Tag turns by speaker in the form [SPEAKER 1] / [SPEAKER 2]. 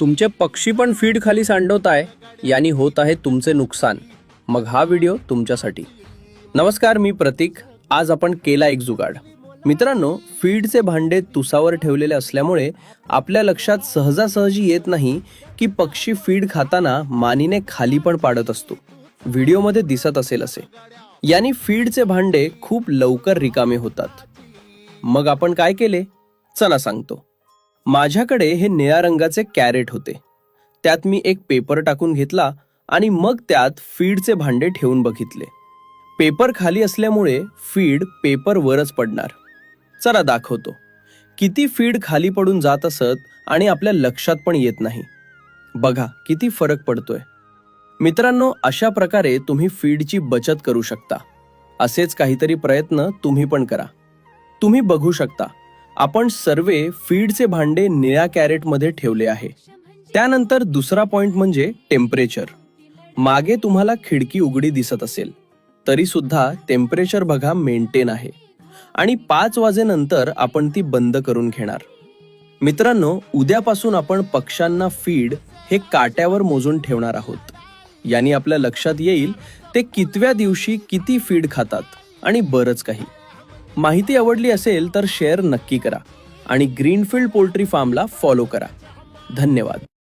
[SPEAKER 1] तुमचे पक्षी पण फीड खाली सांडवताय, यानी होत आहे तुमचे नुकसान. मग हा व्हिडिओ तुमच्यासाठी. नमस्कार, मी प्रतीक. आज आपण केला एक जुगाड. मित्रांनो, फीडचे भांडे तुसावर ठेवलेले असल्यामुळे आपल्या लक्षात सहजासहजी येत नाही की पक्षी फीड खाताना मानीने खाली पण पाडत असतो. व्हिडिओमध्ये दिसत असेल असे. यानी फीडचे भांडे खूप लवकर रिकामे होतात. मग आपण काय केले? चला सांगतो. माझ्याकडे हे निळ्या रंगाचे कॅरेट होते. त्यात मी एक पेपर टाकून घेतला आणि मग त्यात फीडचे भांडे ठेवून बघितले. पेपर खाली असल्यामुळे फीड पेपर वरच पडणार. चला दाखवतो. किती फीड खाली पडून जात असत आणि आपल्या लक्षात पण येत नाही. बघा किती फरक पडतोय. मित्रांनो, अशा प्रकारे तुम्ही फीडची बचत करू शकता. असेच काहीतरी प्रयत्न तुम्ही पण करा. तुम्ही बघू शकता, आपण सर्व फीडचे भांडे निळ्या कॅरेटमध्ये ठेवले आहे. त्यानंतर दुसरा पॉइंट म्हणजे टेम्परेचर. मागे तुम्हाला खिडकी उघडी दिसत असेल, तरी सुद्धा टेम्परेचर बघा मेंटेन आहे. आणि 5 वाजेनंतर आपण ती बंद करून घेणार. मित्रांनो, उद्यापासून आपण पक्ष्यांना फीड हे काट्यावर मोजून ठेवणार आहोत. यानी आपल्या लक्षात येईल ते कितव्या दिवशी किती फीड खातात आणि बरंच काही. माहिती आवडली असेल तर शेअर नक्की करा आणि ग्रीनफील्ड पोल्ट्री फार्मला फॉलो करा. धन्यवाद.